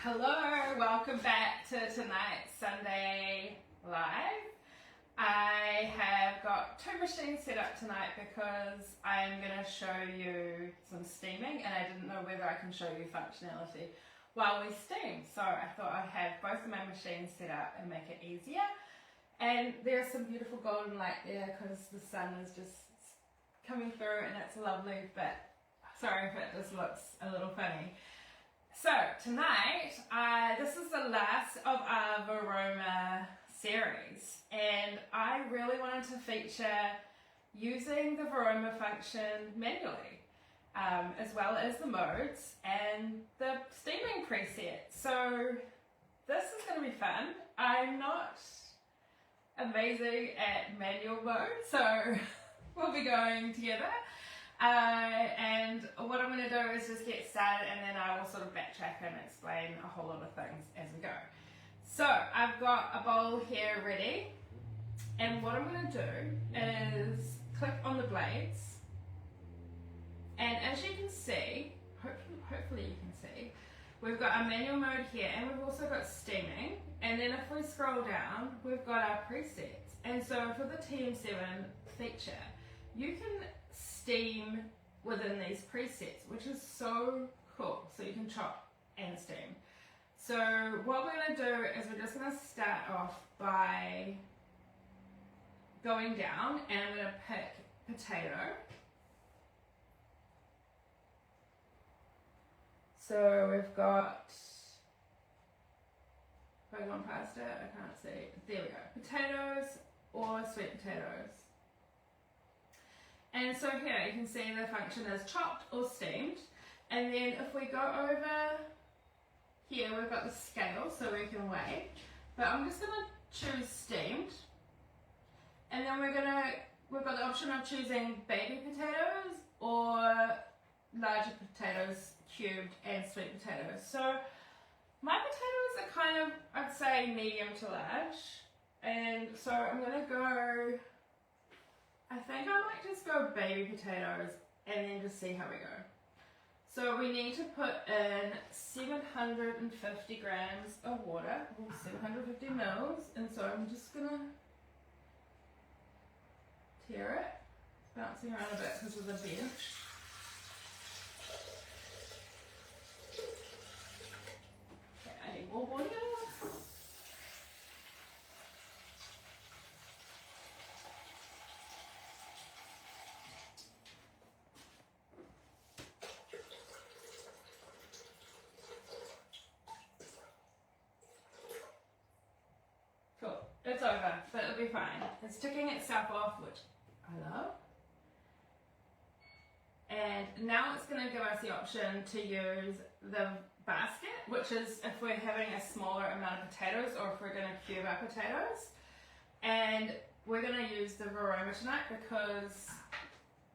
Hello, welcome back to tonight's Sunday live. I have got two machines set up tonight because I'm going to show you some steaming, and I didn't know whether I can show you functionality while we steam. So I thought I'd have both of my machines set up and make it easier. And there's some beautiful golden light there because the sun is just coming through and it's lovely, but sorry if it just looks a little funny. So tonight, this is the last of our Varoma series, and I really wanted to feature using the Varoma function manually, as well as the modes and the steaming preset. So this is going to be fun. I'm not amazing at manual mode, so we'll be going together. And what I'm going to do is just get started, and then I will sort of backtrack and explain a whole lot of things as we go. So I've got a bowl here ready, and what I'm going to do is click on the blades, and as you can see, hopefully you can see, we've got our manual mode here, and we've also got steaming, and then if we scroll down, we've got our presets. And so for the TM7 feature, you can steam within these presets, which is so cool. So you can chop and steam. So what we're going to do is we're just going to start off by going down, and I'm going to pick potato. So we've got, if I go past it, I can't see. There we go. Potatoes or sweet potatoes. And so here you can see the function is chopped or steamed. And then if we go over here, we've got the scale so we can weigh. But I'm just going to choose steamed. And then we've got the option of choosing baby potatoes or larger potatoes, cubed, and sweet potatoes. So my potatoes are kind of, I'd say, medium to large. And so I'm going to go, I think I might just go baby potatoes and then just see how we go. So we need to put in 750 grams of water, or 750 mils, and so I'm just going to tear it. It's bouncing around a bit because of the bench. Okay, I need more water. It's over, but it'll be fine. It's ticking itself off, which I love. And now it's going to give us the option to use the basket, which is if we're having a smaller amount of potatoes or if we're going to cube our potatoes. And we're going to use the Varoma tonight because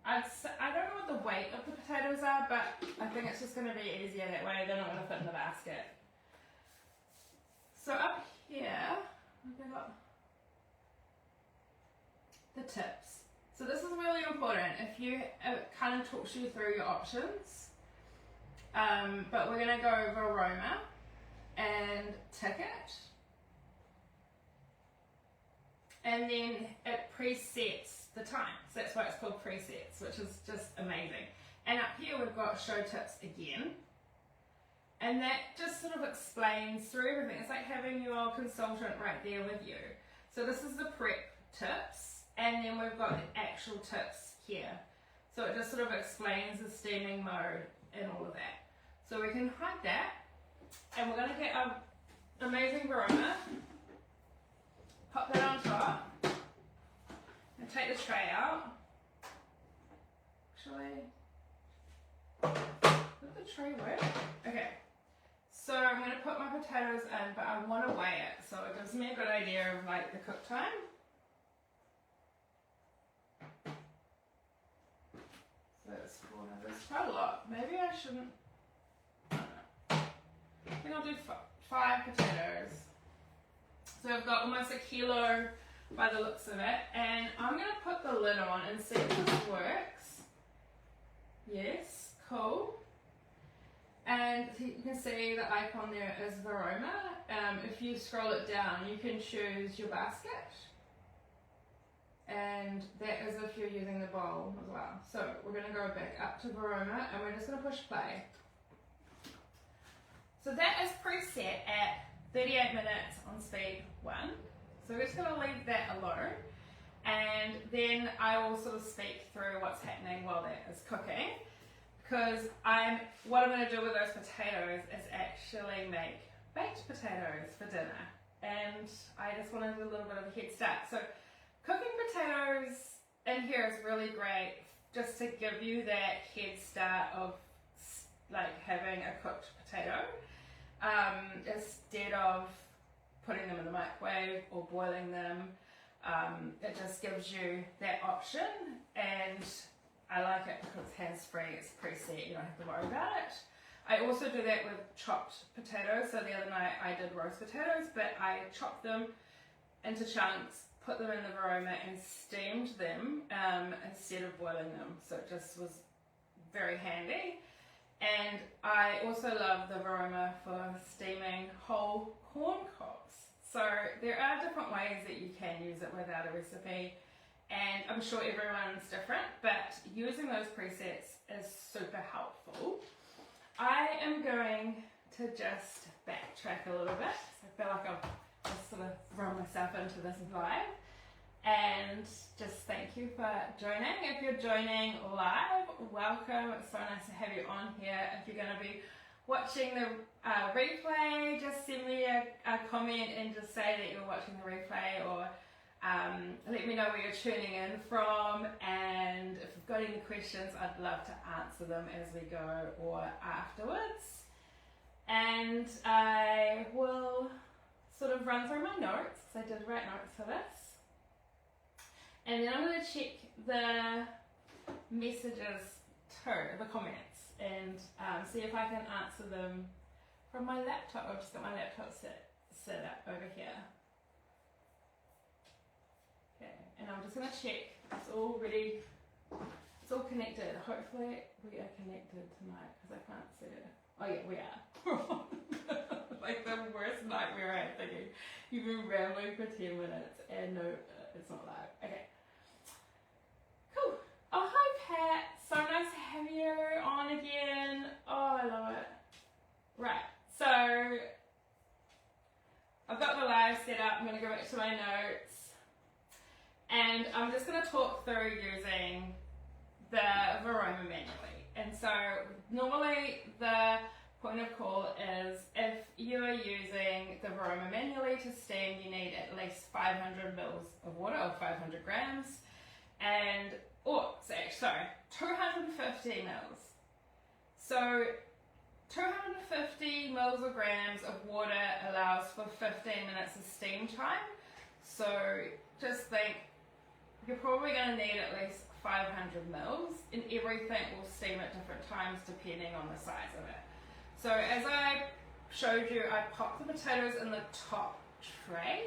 I don't know what the weight of the potatoes are, but I think it's just going to be easier that way. They're not going to fit in the basket. So up here, I've got the tips. So this is really important. If you, it kind of talks you through your options, but we're going to go Varoma and tick it, and then it presets the time. So that's why it's called presets, which is just amazing. And up here we've got show tips again. And that just sort of explains through everything. It's like having your consultant right there with you. So this is the prep tips, and then we've got the actual tips here. So it just sort of explains the steaming mode and all of that. So we can hide that, and we're going to get our amazing Varoma, pop that on top, and take the tray out. Actually, does the tray work? Okay. So I'm going to put my potatoes in, but I want to weigh it, so it gives me a good idea of like the cook time. So it's 400. It's quite a lot. Maybe I shouldn't. I don't know. I think I'll do 5 potatoes. So I've got almost a kilo by the looks of it, and I'm going to put the lid on and see if this works. Yes, cool. And you can see the icon there is Varoma. If you scroll it down, you can choose your basket. And that is if you're using the bowl as well. So we're going to go back up to Varoma and we're just going to push play. So that is preset at 38 minutes on speed 1. So we're just going to leave that alone. And then I will sort of speak through what's happening while that is cooking. Because what I'm going to do with those potatoes is actually make baked potatoes for dinner. And I just want to do a little bit of a head start. So cooking potatoes in here is really great just to give you that head start of like having a cooked potato instead of putting them in the microwave or boiling them. It just gives you that option, and I like it because it's hands-free, it's preset, you don't have to worry about it. I also do that with chopped potatoes. So the other night I did roast potatoes, but I chopped them into chunks, put them in the Varoma and steamed them instead of boiling them. So it just was very handy. And I also love the Varoma for steaming whole corn cobs. So there are different ways that you can use it without a recipe, and I'm sure everyone's different, but using those presets is super helpful. I am going to just backtrack a little bit. So I feel like I've just sort of thrown myself into this vibe. And just thank you for joining. If you're joining live, welcome. It's so nice to have you on here. If you're going to be watching the replay, just send me a comment and just say that you're watching the replay, or let me know where you're tuning in from. And if you've got any questions, I'd love to answer them as we go or afterwards. And I will sort of run through my notes, because I did write notes for this. And then I'm going to check the messages too, the comments, and see if I can answer them from my laptop. I've just got my laptop set up over here. Okay, and I'm just going to check it's all ready, it's all connected. Hopefully we are connected tonight, because I can't see it. Oh yeah, we are. Like the worst nightmare I'm thinking. You've been rambling for 10 minutes and no, it's not live. Okay. Cool. Oh, hi Pat. So nice to have you on again. Oh, I love it. Right. So, I've got the live set up. I'm going to go back to my notes. And I'm just going to talk through using the Varoma manually. And so, normally the point of call is if you are using the Varoma manually to steam, you need at least 500 mils of water, or 500 grams. And, 250 mils. So 250 mils or grams of water allows for 15 minutes of steam time. So just think, you're probably going to need at least 500 mils, and everything will steam at different times depending on the size of it. So as I showed you, I popped the potatoes in the top tray,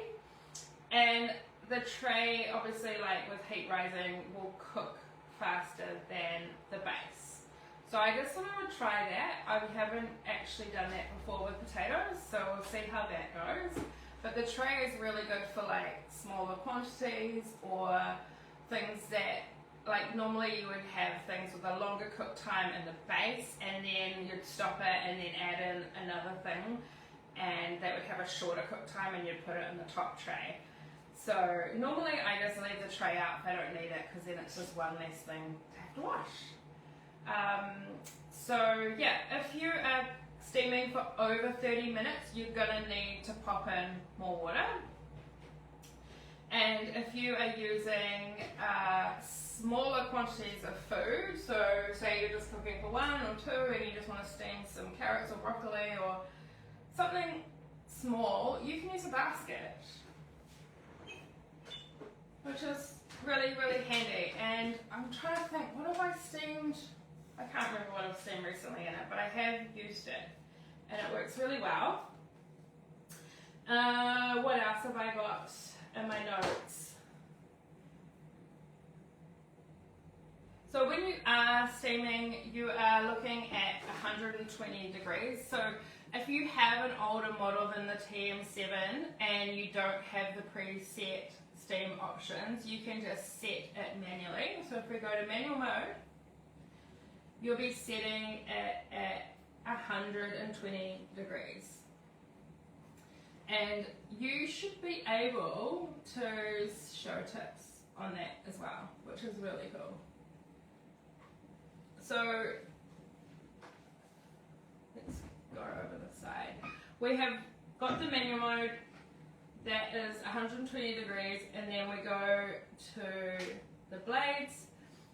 and the tray, obviously, like with heat rising, will cook faster than the base. So I just thought I would try that. I haven't actually done that before with potatoes, so we'll see how that goes. But the tray is really good for like smaller quantities, or things that, like normally you would have things with a longer cook time in the base, and then you'd stop it and then add in another thing, and that would have a shorter cook time, and you'd put it in the top tray. So normally I just leave the tray out if I don't need it, because then it's just one less thing to have to wash. So yeah, if you are steaming for over 30 minutes, you're going to need to pop in more water. And if you are using smaller quantities of food, so say you're just cooking for 1 or 2 and you just want to steam some carrots or broccoli or something small, you can use a basket, which is really, really handy. And I'm trying to think, what have I steamed? I can't remember what I've steamed recently in it, but I have used it and it works really well. What else have I got in my notes? So when you are steaming, you are looking at 120 degrees. So if you have an older model than the TM7 and you don't have the preset steam options, you can just set it manually. So if we go to manual mode, you'll be setting it at 120 degrees. And you should be able to show tips on that as well, which is really cool. So let's go over the side. We have got the manual mode, that is 120 degrees, and then we go to the blades.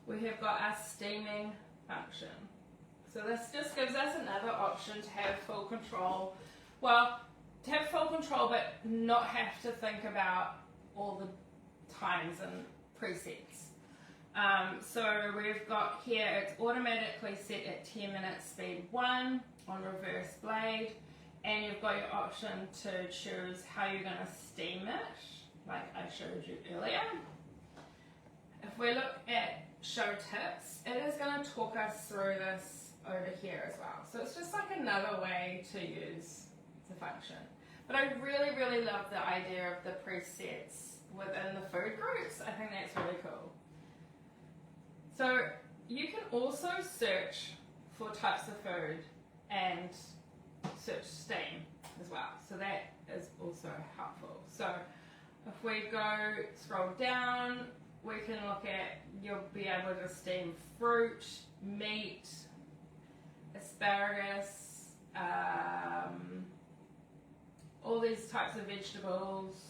We have got our steaming function. So this just gives us another option to have full control. Well, to have full control but not have to think about all the times and presets. So we've got here, it's automatically set at 10 minutes speed 1 on reverse blade, and you've got your option to choose how you're going to steam it, like I showed you earlier. If we look at show tips, it is going to talk us through this over here as well. So it's just like another way to use the function. But I really, really love the idea of the presets within the food groups. I think that's really cool. So you can also search for types of food and search steam as well. So that is also helpful. So if we scroll down, we can look at, you'll be able to steam fruit, meat, asparagus, all these types of vegetables.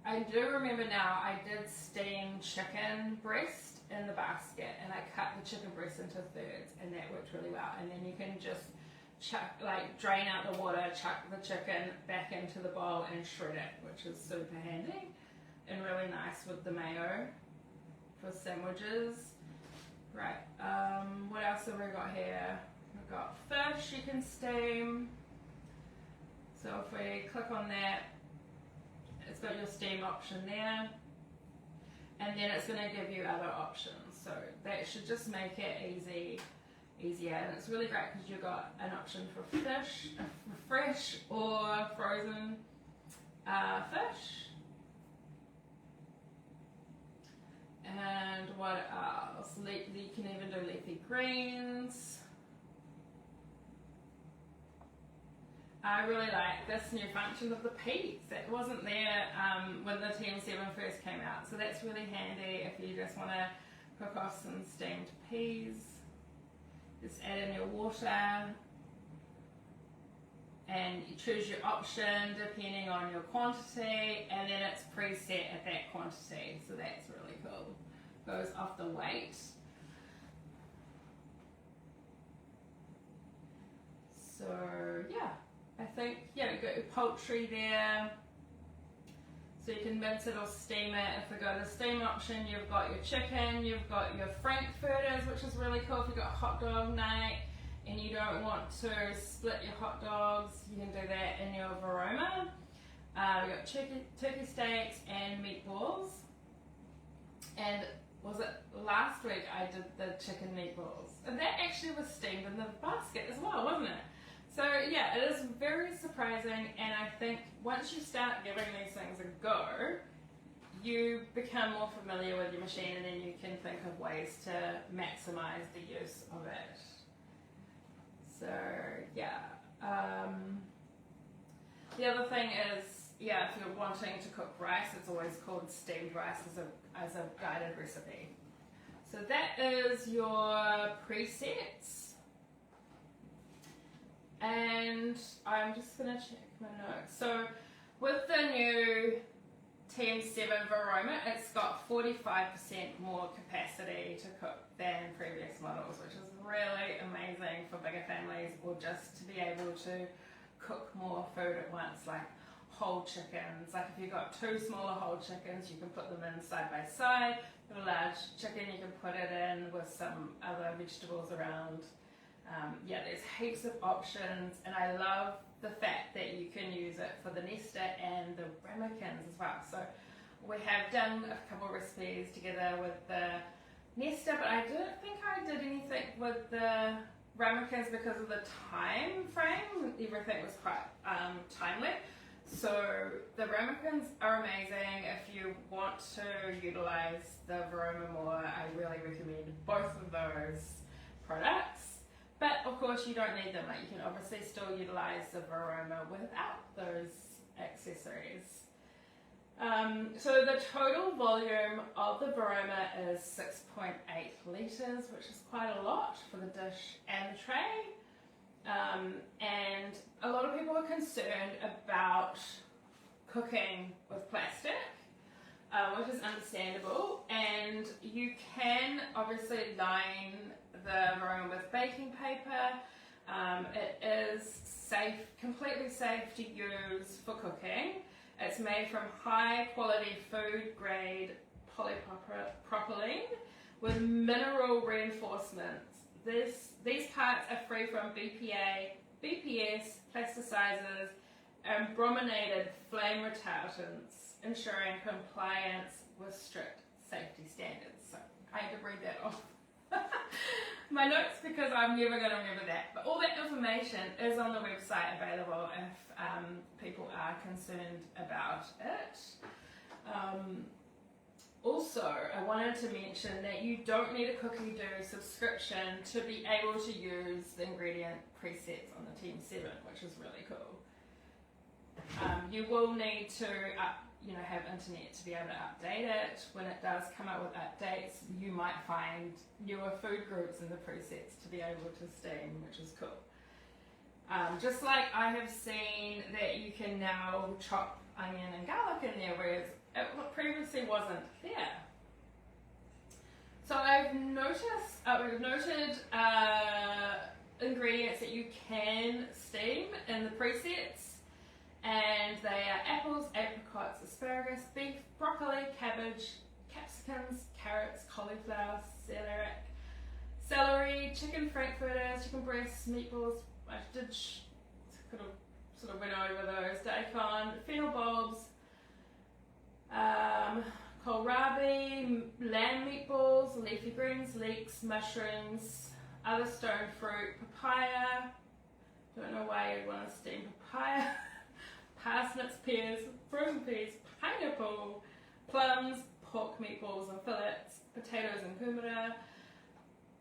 I do remember now I did steam chicken breast in the basket, and I cut the chicken breast into thirds, and that worked really well. And then you can just drain out the water, chuck the chicken back into the bowl and shred it, which is super handy and really nice with the mayo for sandwiches. Right, what else have we got here? We've got fish you can steam. So if we click on that, it's got your steam option there, and then it's going to give you other options. So that should just make it easier, and it's really great because you've got an option for fish, for fresh or frozen fish. And what else? You can even do leafy greens. I really like this new function of the peas. That wasn't there when the TM7 first came out. So that's really handy if you just want to cook off some steamed peas. Just add in your water and you choose your option depending on your quantity, and then it's preset at that quantity. So that's really cool. Goes off the weight. So yeah. I think, yeah, you've got your poultry there, so you can mince it or steam it. If we go to the steam option, you've got your chicken, you've got your frankfurters, which is really cool if you've got hot dog night and you don't want to split your hot dogs, you can do that in your Varoma. We've got turkey steaks and meatballs. And was it last week I did the chicken meatballs? And that actually was steamed in the basket as well, wasn't it? So yeah, it is very surprising, and I think once you start giving these things a go, you become more familiar with your machine, and then you can think of ways to maximize the use of it. So yeah, the other thing is, yeah, if you're wanting to cook rice, it's always called steamed rice as a guided recipe. So that is your presets. And I'm just going to check my notes. So with the new TM7 Varoma, it's got 45% more capacity to cook than previous models, which is really amazing for bigger families, or just to be able to cook more food at once, like whole chickens. Like if you've got two smaller whole chickens, you can put them in side by side. With a large chicken, you can put it in with some other vegetables around. Yeah, there's heaps of options, and I love the fact that you can use it for the nester and the ramekins as well. So we have done a couple recipes together with the Nesta, but I don't think I did anything with the ramekins because of the time frame. Everything was quite timely. So the ramekins are amazing. If you want to utilize the Varoma more, I really recommend both of those products. But of course you don't need them. Like, you can obviously still utilize the Varoma without those accessories. So the total volume of the Varoma is 6.8 litres, which is quite a lot for the dish and the tray. And a lot of people are concerned about cooking with plastic, which is understandable. And you can obviously line the Varoma with baking paper. It is safe, completely safe to use for cooking. It's made from high quality food grade polypropylene with mineral reinforcements. These parts are free from BPA, BPS, plasticizers, and brominated flame retardants, ensuring compliance with strict safety standards. So I had to read that off my notes because I'm never going to remember that. But all that information is on the website available if people are concerned about it. Also, I wanted to mention that you don't need a Cookie Dough subscription to be able to use the ingredient presets on the TM7, which is really cool. You will need to have internet to be able to update it. When it does come out with updates, you might find newer food groups in the presets to be able to steam, which is cool. Just like I have seen that you can now chop onion and garlic in there, whereas it previously wasn't there. So we've noted ingredients that you can steam in the presets, and they are apples, apricots, asparagus, beef, broccoli, cabbage, capsicums, carrots, cauliflower, celery, chicken frankfurters, chicken breasts, meatballs. I could have sort of went over those. Daikon, fennel bulbs, kohlrabi, lamb meatballs, leafy greens, leeks, mushrooms, other stone fruit, papaya. Don't know why you'd want to steam papaya. Parsnips, pears, frozen peas, pineapple, plums, pork meatballs and fillets, potatoes and kumara,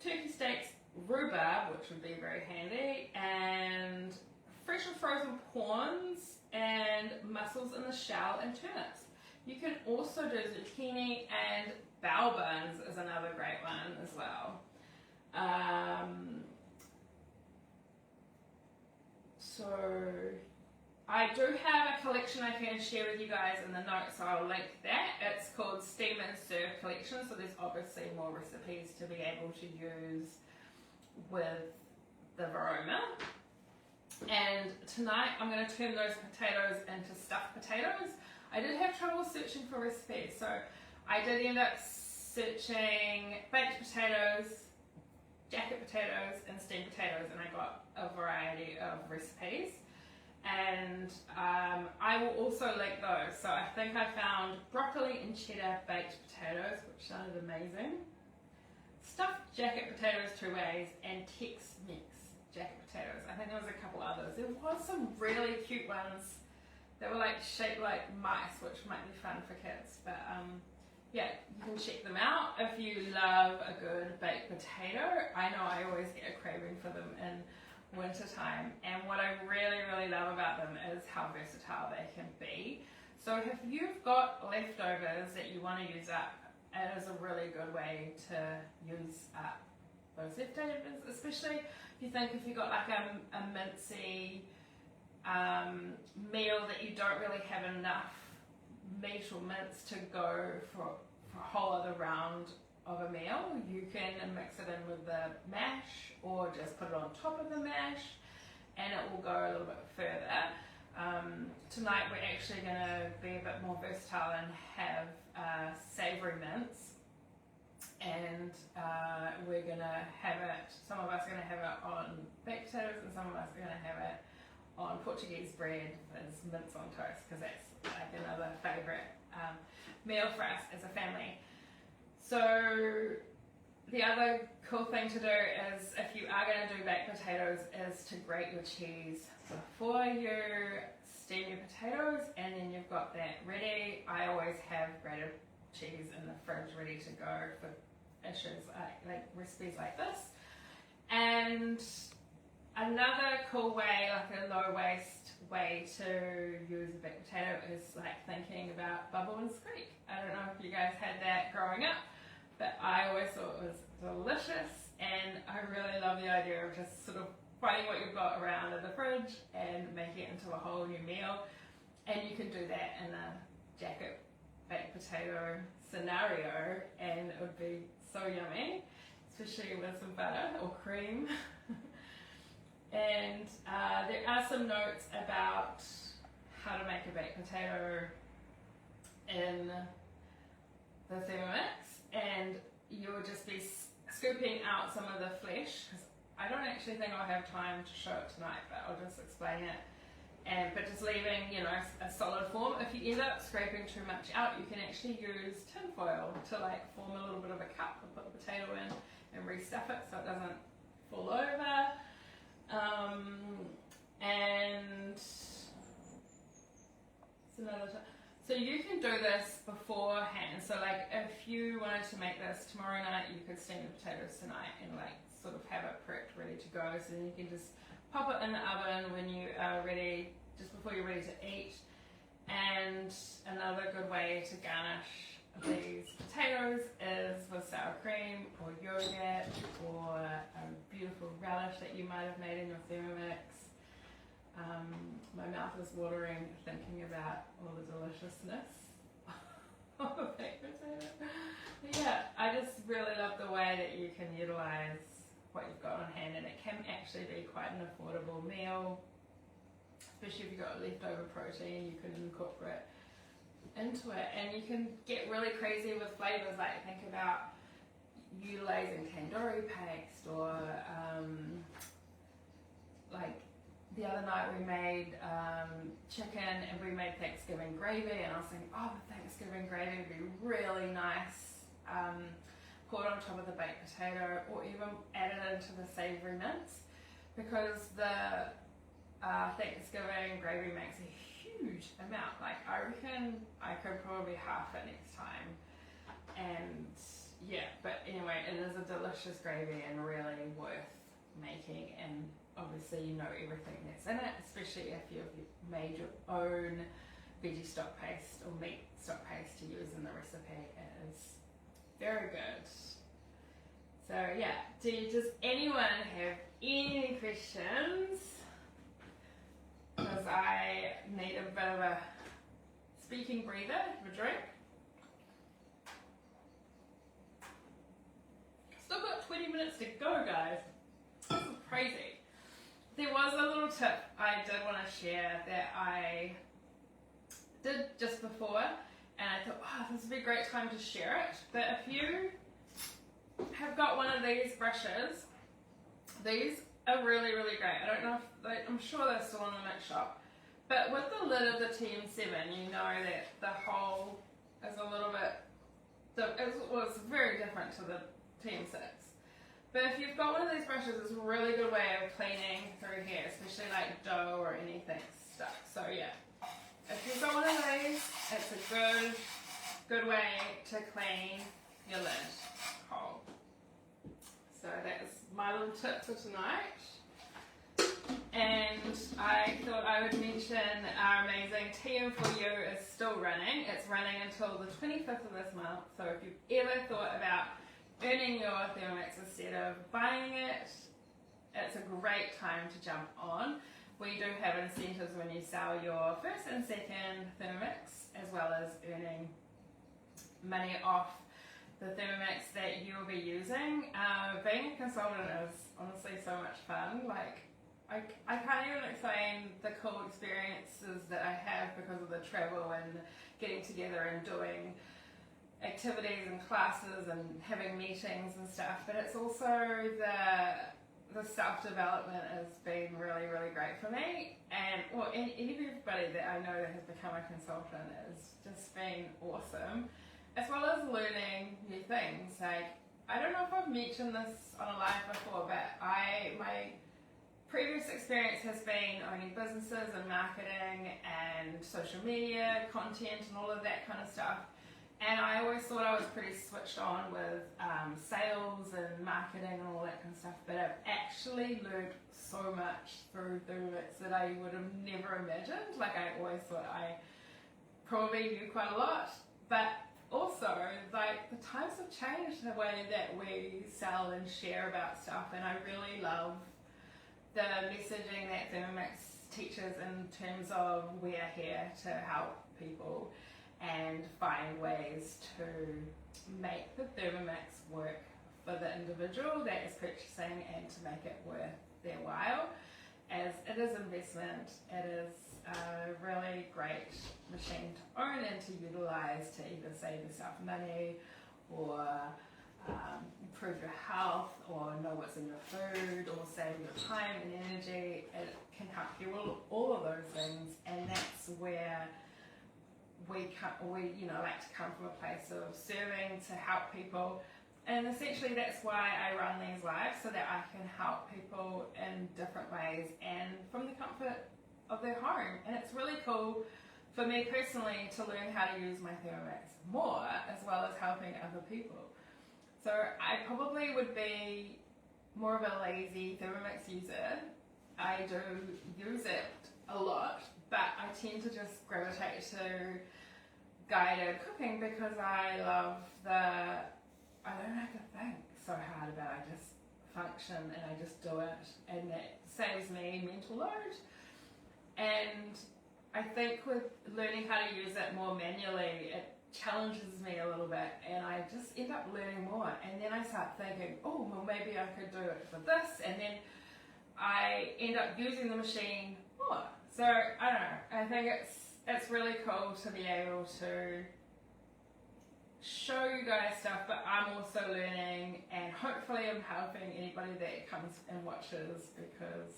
turkey steaks, rhubarb, which would be very handy, and fresh or frozen prawns and mussels in the shell and turnips. You can also do zucchini, and bao buns is another great one as well. So I do have a collection I can share with you guys in the notes, so I'll link that. It's called Steam and Serve Collection, so there's obviously more recipes to be able to use with the Varoma. And tonight I'm going to turn those potatoes into stuffed potatoes. I did have trouble searching for recipes, so I did end up searching baked potatoes, jacket potatoes and steamed potatoes, and I got a variety of recipes. And I will also link those. So I think I found broccoli and cheddar baked potatoes, which sounded amazing. Stuffed jacket potatoes 2 ways, and Tex-Mex jacket potatoes. I think there was a couple others. There was some really cute ones that were like shaped like mice, which might be fun for kids. But yeah, you can check them out if you love a good baked potato. I know I always get a craving for them in winter time, and what I really love about them is how versatile they can be. So if you've got leftovers that you want to use up, it is a really good way to use up those leftovers, especially if you think if you've got like a mincy meal that you don't really have enough meat or mince to go for a whole other round of a meal, you can mix it in with the mash or just put it on top of the mash, and it will go a little bit further. Tonight we're actually going to be a bit more versatile and have savoury mince, and we're going to have it, some of us are going to have it on baked potatoes and some of us are going to have it on Portuguese bread as mince on toast, because that's like another favourite meal for us as a family. So the other cool thing to do is, if you are going to do baked potatoes, is to grate your cheese before you steam your potatoes, and then you've got that ready. I always have grated cheese in the fridge ready to go for dishes like recipes like this. And another cool way, like a low waste way to use a baked potato, is like thinking about bubble and squeak. I don't know if you guys had that growing up, but I always thought it was delicious, and I really love the idea of just sort of finding what you've got around in the fridge and making it into a whole new meal. And you can do that in a jacket baked potato scenario, and it would be so yummy, especially with some butter or cream. And there are some notes about how to make a baked potato in the Thermomix, and you'll just be scooping out some of the flesh, because I don't actually think I'll have time to show it tonight, but I'll just explain it. But just leaving, you know, a solid form. If you end up scraping too much out, you can actually use tin foil to like form a little bit of a cup and put the potato in and restuff it so it doesn't fall over. And it's another time. So you can do this beforehand. So like if you wanted to make this tomorrow night, you could steam the potatoes tonight and like sort of have it prepped, ready to go. So then you can just pop it in the oven when you are ready, just before you're ready to eat. And another good way to garnish these potatoes is with sour cream or yogurt or a beautiful relish that you might have made in your Thermomix. My mouth is watering thinking about all the deliciousness of a baked potato. But yeah, I just really love the way that you can utilise what you've got on hand, and it can actually be quite an affordable meal, especially if you've got leftover protein. You can incorporate into it, and you can get really crazy with flavours. Like think about utilising tandoori paste, or like the other night we made chicken and we made Thanksgiving gravy, and I was thinking, oh, the Thanksgiving gravy would be really nice poured on top of the baked potato, or even added into the savoury mince, because the Thanksgiving gravy makes a huge amount. Like I reckon I could probably half it next time. And yeah, but anyway, it is a delicious gravy and really worth making, and obviously you know everything that's in it, especially if you've made your own veggie stock paste or meat stock paste to use in the recipe. It is very good. So yeah, does anyone have any questions? Because I need a bit of a speaking breather, have a drink. Still got 20 minutes to go, guys. This is crazy. There was a little tip I did want to share that I did just before, and I thought, oh, this would be a great time to share it. But if you have got one of these brushes, these are really, really great. I don't know if I'm sure they're still in the mix shop, but with the lid of the TM7, you know that the hole is a little bit, it's very different to the TM6. But if you've got one of these brushes, it's a really good way of cleaning through here, especially like dough or anything stuck. So yeah, if you've got one of these, it's a good way to clean your lid hole. So that's my little tip for tonight. And I thought I would mention our amazing TM for You is still running. It's running until the 25th of this month. So if you've ever thought about earning your Thermomix instead of buying it, it's a great time to jump on. We do have incentives when you sell your first and second Thermomix, as well as earning money off the Thermomix that you'll be using. Being a consultant is honestly so much fun. Like I can't even explain the cool experiences that I have because of the travel and getting together and doing activities and classes and having meetings and stuff, but it's also the self-development has been really, really great for me, and everybody that I know that has become a consultant has just been awesome, as well as learning new things. Like I don't know if I've mentioned this on a live before, but my previous experience has been owning businesses and marketing and social media content and all of that kind of stuff. And I always thought I was pretty switched on with sales and marketing and all that kind of stuff, but I've actually learned so much through Thermomix that I would have never imagined. Like, I always thought I probably knew quite a lot, but also, like, the times have changed the way that we sell and share about stuff, and I really love the messaging that Thermomix teaches in terms of we're here to help people and find ways to make the Thermomix work for the individual that is purchasing and to make it worth their while, as it is investment. It is a really great machine to own and to utilise to either save yourself money or improve your health or know what's in your food or save your time and energy. It can help you all of those things, and that's where we like to come from a place of serving to help people. And essentially that's why I run these lives, so that I can help people in different ways and from the comfort of their home. And it's really cool for me personally to learn how to use my Thermomix more, as well as helping other people. So I probably would be more of a lazy Thermomix user. I do use it a lot, but I tend to just gravitate to guided cooking because I love I don't have to think so hard about it. I just function and I just do it, and that saves me mental load. And I think with learning how to use it more manually, it challenges me a little bit, and I just end up learning more. And then I start thinking, oh, well, maybe I could do it for this, and then I end up using the machine more. So I don't know. I think it's really cool to be able to show you guys stuff, but I'm also learning, and hopefully I'm helping anybody that comes and watches, because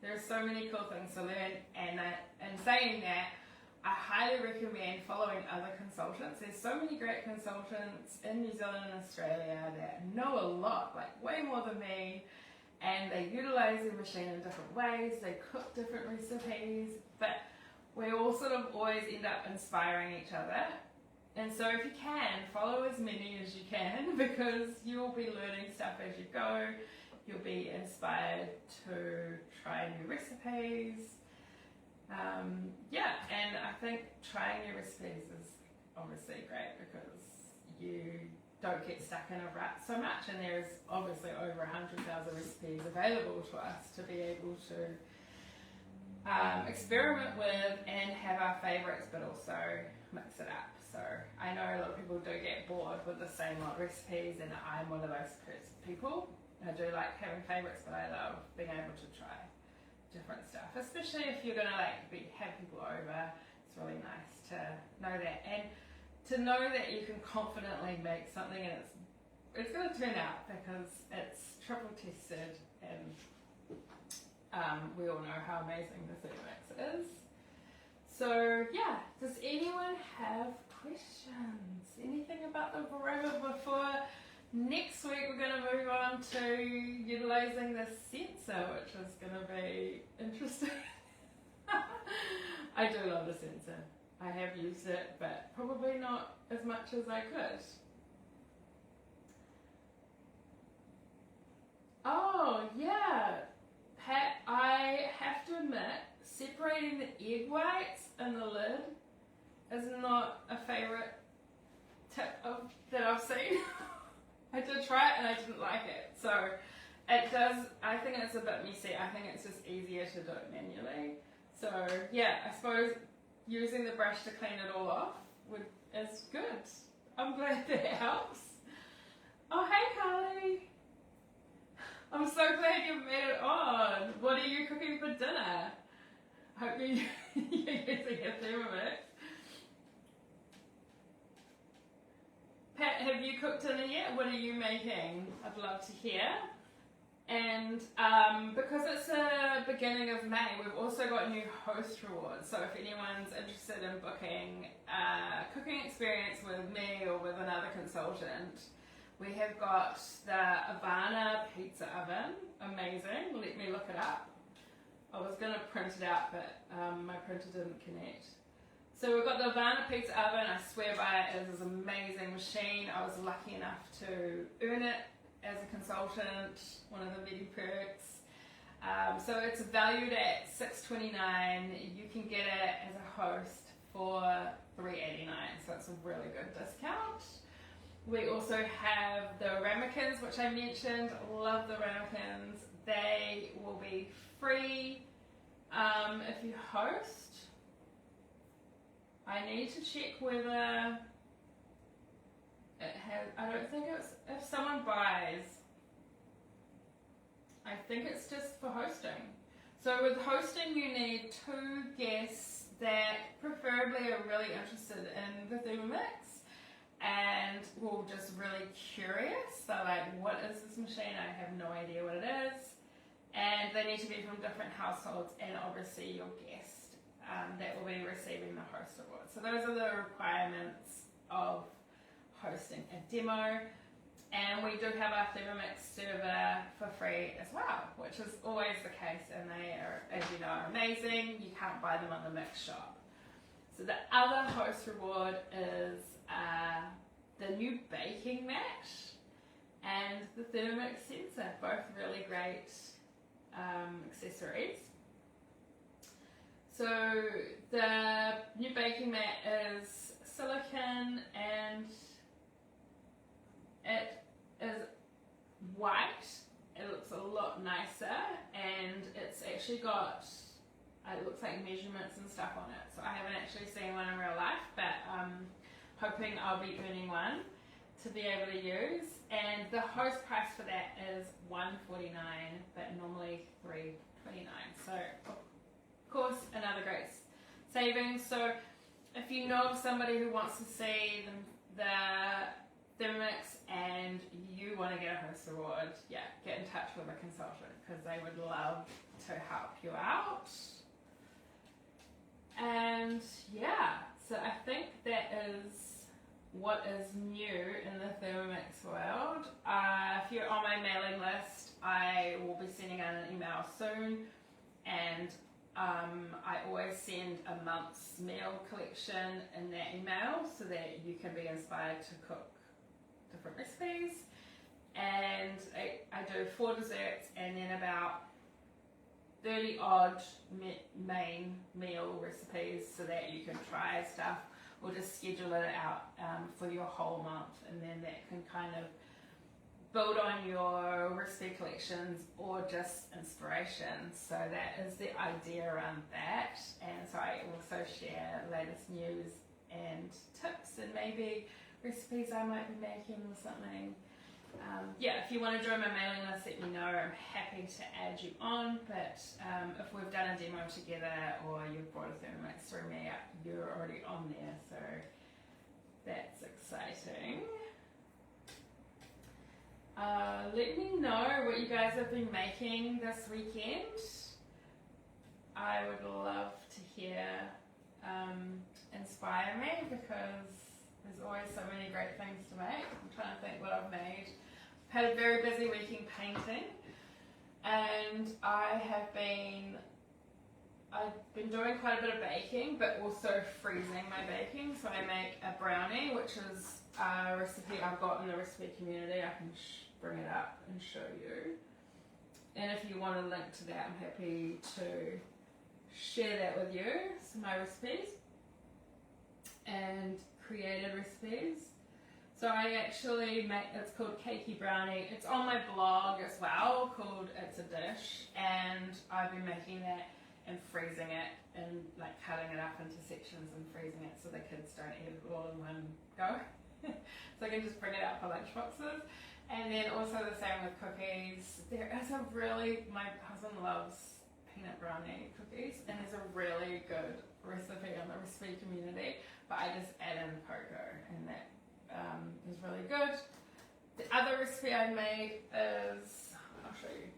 there's so many cool things to learn. And in saying that, I highly recommend following other consultants. There's so many great consultants in New Zealand and Australia that know a lot, like way more than me, and they utilize the machine in different ways, they cook different recipes, but we all sort of always end up inspiring each other. And so if you can, follow as many as you can, because you'll be learning stuff as you go. You'll be inspired to try new recipes. And I think trying new recipes is obviously great, because you don't get stuck in a rut so much, and there's obviously over 100,000 recipes available to us to be able to experiment with and have our favourites, but also mix it up. So I know a lot of people do get bored with the same old recipes, and I'm one of those people. I do like having favourites, but I love being able to try different stuff, especially if you're going to have people over. It's really nice to know that, and to know that you can confidently make something and it's going to turn out, because it's triple tested, and we all know how amazing the Thermomix is. So yeah, does anyone have questions? Anything about the Varoma before next week we're going to move on to utilising the sensor, which is going to be interesting. I do love the sensor. I have used it, but probably not as much as I could. Oh yeah, Pat, I have to admit, separating the egg whites and the lid is not a favourite tip that I've seen. I did try it and I didn't like it. So it does, I think it's a bit messy. I think it's just easier to do it manually. So yeah, I suppose using the brush to clean it all off is good. I'm glad that helps. Oh, hey Carly. I'm so glad you made it on. What are you cooking for dinner? Hope you're using a Thermomix. Pat, have you cooked dinner yet? What are you making? I'd love to hear. And because it's the beginning of May, we've also got new host rewards. So if anyone's interested in booking a cooking experience with me or with another consultant, We have got the Varoma pizza oven, amazing, let me look it up. I was going to print it out, but my printer didn't connect. So we've got the Varoma pizza oven. I swear by it, it is an amazing machine. I was lucky enough to earn it as a consultant, one of the many perks. So it's valued at $6.29. You can get it as a host for $3.89, so it's a really good discount. We also have the ramekins, which I mentioned. Love the ramekins. They will be free if you host. I need to check whether it has, I don't think it's, if someone buys, I think it's just for hosting. So with hosting you need 2 guests that preferably are really interested in the Thermomix and were just really curious. They're like, what is this machine? I have no idea what it is. And they need to be from different households and obviously your guest that will be receiving the host award. So those are the requirements of hosting a demo. And we do have our Thermomix server for free as well, which is always the case, and they are, as you know, amazing. You can't buy them on the Mix shop. So the other host reward is the new baking mat and the Thermomix sensor, both really great accessories. So the new baking mat is silicone and it is white. It looks a lot nicer and it's actually got, it looks like measurements and stuff on it. So I haven't actually seen one in real life, but hoping I'll be earning one to be able to use. And the host price for that is $149, but normally $329. So of course another great savings. So if you know of somebody who wants to see the Thermomix and you want to get a host award, yeah, get in touch with a consultant because they would love to help you out. And yeah, so I think that is what is new in the Thermomix world. If you're on my mailing list, I will be sending out an email soon, and I always send a month's meal collection in that email so that you can be inspired to cook different recipes. And I do 4 desserts and then about 30 odd main meal recipes so that you can try stuff or just schedule it out for your whole month, and then that can kind of build on your recipe collections or just inspiration. So that is the idea around that. And so I also share latest news and tips and maybe recipes I might be making or something. Yeah, if you want to join my mailing list, let me know. I'm happy to add you on, but if we've done a demo together or you've brought a Thermomix through me, you're already on there, so that's exciting. Let me know what you guys have been making this weekend. I would love to hear inspire me because there's always so many great things to make. I'm trying to think what I've made. I've had a very busy week in painting, and I've been doing quite a bit of baking, but also freezing my baking. So I make a brownie, which is a recipe I've got in the recipe community. I can bring it up and show you. And if you want a link to that, I'm happy to share that with you. So my recipes and created recipes. So I actually make, it's called Cakey Brownie. It's on my blog as well, called It's a Dish, and I've been making that and freezing it and like cutting it up into sections and freezing it so the kids don't eat it all in one go. So I can just bring it out for lunch boxes. And then also the same with cookies. There is a really, my husband loves peanut brownie cookies, and there's a really good recipe on the recipe community, but I just add in cocoa, and that is really good. The other recipe I made is, I'll show you.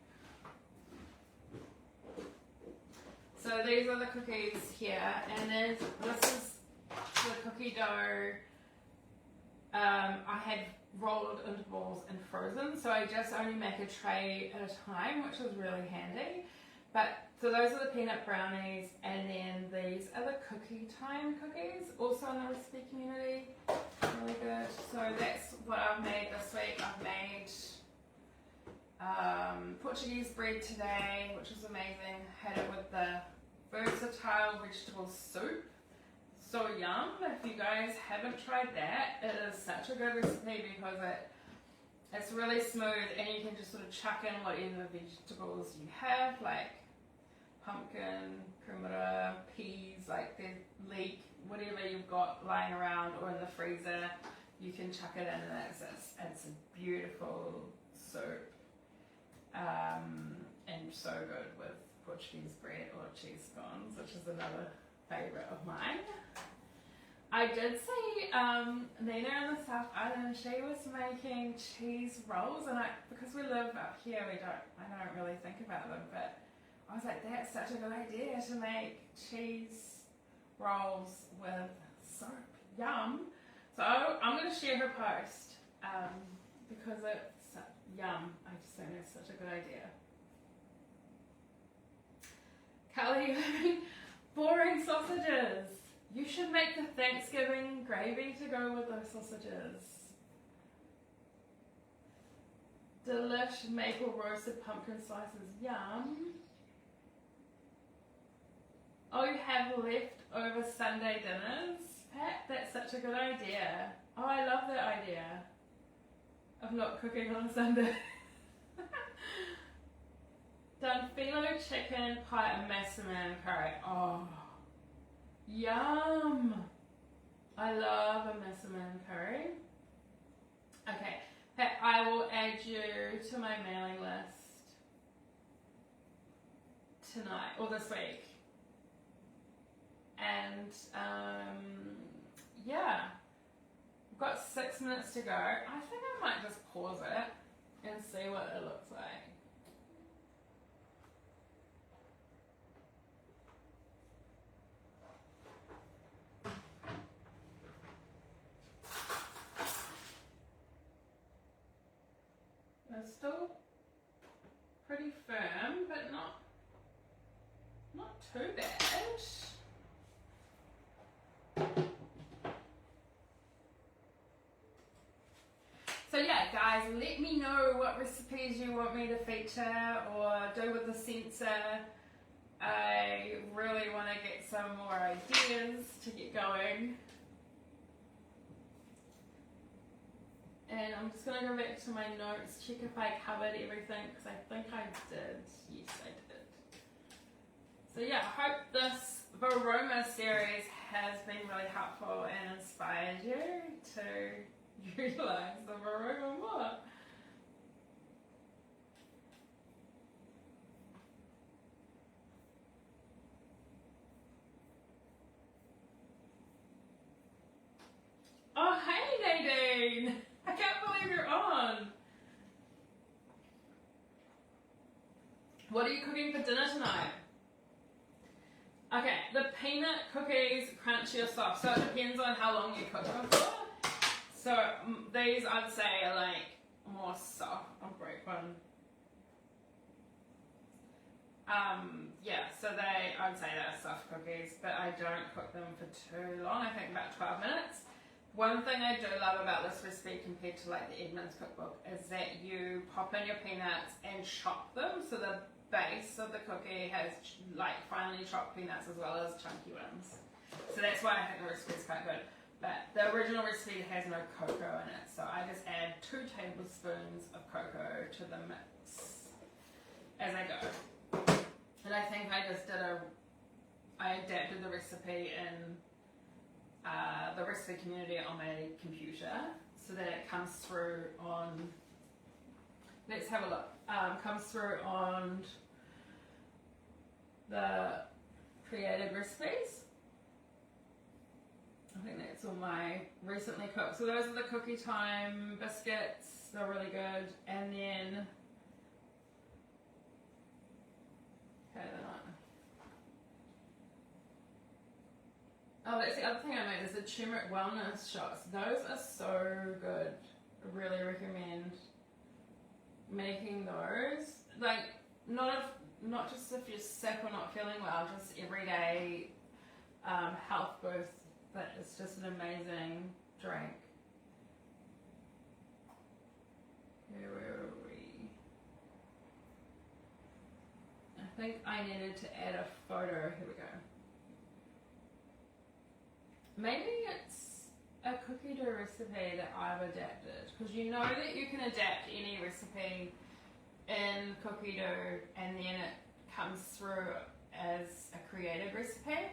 So these are the cookies here, and then this is the cookie dough. I had rolled into balls and frozen, so I just only make a tray at a time, which is really handy. But so those are the peanut brownies, and then these are the cookie time cookies, also in the recipe community, really good. So that's what I've made this week. I've made Portuguese bread today, which was amazing. Had it with the versatile vegetable soup. So yum. If you guys haven't tried that, it is such a good recipe because it's really smooth, and you can just sort of chuck in whatever vegetables you have, like pumpkin, primrose, peas, like the leek, whatever you've got lying around or in the freezer, you can chuck it in, and it's a beautiful soup, and so good with Portuguese bread or cheese scones, which is another favourite of mine. I did see Nina in the South Island, she was making cheese rolls, and because we live up here, I don't really think about them, but I was like, that's such a good idea to make cheese rolls with soap. Yum. So I'm going to share her post because it's yum. I just think it's such a good idea. Kelly, boring sausages. You should make the Thanksgiving gravy to go with those sausages. Delish maple roasted pumpkin slices. Yum. Oh, you have leftover Sunday dinners? Pat, that's such a good idea. Oh, I love that idea of not cooking on Sunday. Done phyllo chicken pie and massaman curry. Oh, yum! I love a massaman curry. Okay, Pat, I will add you to my mailing list tonight or this week. And yeah, we've got 6 minutes to go. I think I might just pause it and see what it looks like. It's still pretty firm, but not too bad. So yeah, guys, let me know what recipes you want me to feature or do with the sensor. I really want to get some more ideas to get going. And I'm just going to go back to my notes, check if I covered everything, because I think I did. Yes, I did. So yeah, I hope this Varoma series has been really helpful and inspired you to utilize the Varoma more. Oh, hey Nadine! I can't believe you're on! What are you cooking for dinner tonight? Okay, the peanut cookies, crunchy or soft, so it depends on how long you cook them for. So these I'd say are like more soft. I'll break one. Yeah, so I'd say they're soft cookies, but I don't cook them for too long. I think about 12 minutes. One thing I do love about this recipe compared to like the Edmonds cookbook is that you pop in your peanuts and chop them, so the base of the cookie has like finely chopped peanuts as well as chunky ones. So that's why I think the recipe is quite good. But the original recipe has no cocoa in it, so I just add 2 tablespoons of cocoa to the mix as I go. And I think I adapted the recipe in the recipe community on my computer so that it comes through on, let's have a look, comes through on the created recipes. I think that's all my recently cooked. So those are the cookie time biscuits, they're really good. And then, okay, they're not. Oh, that's the other thing I made is the turmeric wellness shots. Those are so good. really recommend making those. Like, not just if you're sick or not feeling well, just everyday health boost. But it's just an amazing drink. Where were we? I think I needed to add a photo. Here we go. Maybe it's a cookie dough recipe that I've adapted, because you know that you can adapt any recipe in cookie dough and then it comes through as a creative recipe.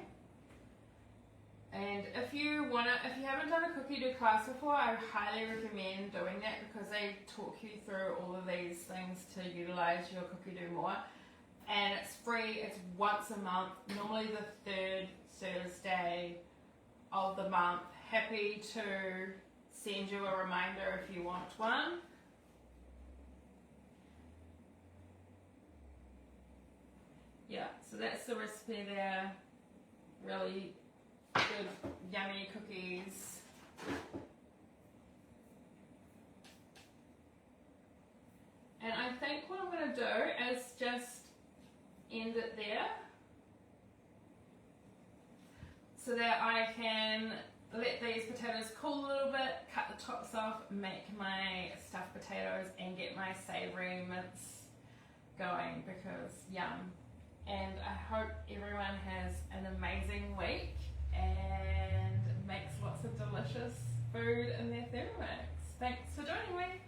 And if you haven't done a cookie dough class before, I highly recommend doing that, because they talk you through all of these things to utilize your cookie dough more. And it's free. It's once a month, normally the third Thursday of the month. Happy to send you a reminder if you want one. Yeah, so that's the recipe there. Really good, yummy cookies. And I think what I'm going to do is just end it there, so that I can let these potatoes cool a little bit, cut the tops off, make my stuffed potatoes and get my savoury mince going, because yum. And I hope everyone has an amazing week and makes lots of delicious food in their Thermomix. Thanks for joining me.